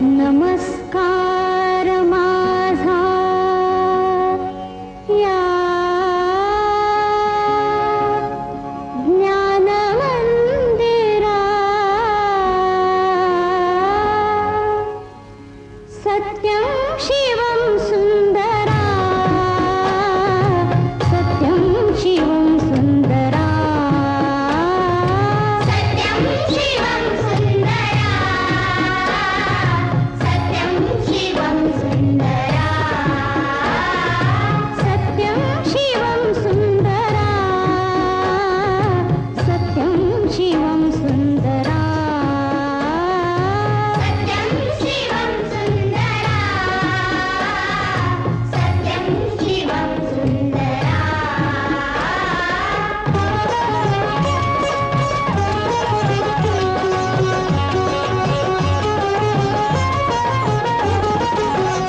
नमस्कार माझा या ज्ञान मंदिरा, सत्यं शिवं सुंदरा, सत्यं शिवं सुंदरा, सत्यं शिवं सुंदरा, सत्यं शिवं सुंदरा, सत्यं शिवं सुंदरा, सत्यं शिवं सुंदरा, सत्यं शिवं सुंदरा, सत्यं शिवं सुंदरा.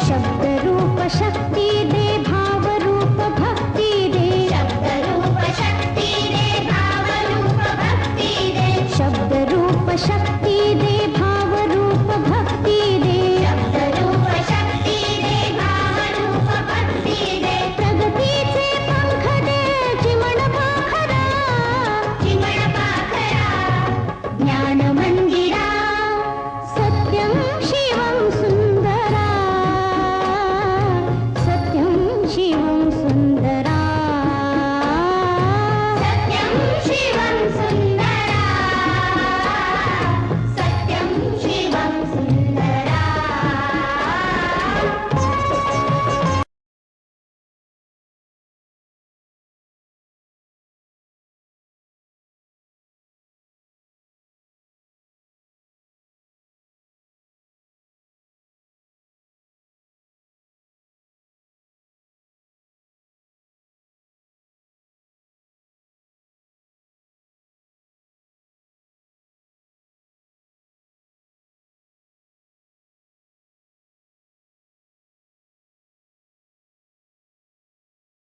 शब्दरूप शक्ती दे, भावरूप भक्ती दे, शब्दरूप शक्ती दे, भावरूप भक्ती दे, शब्दरूप शक्ती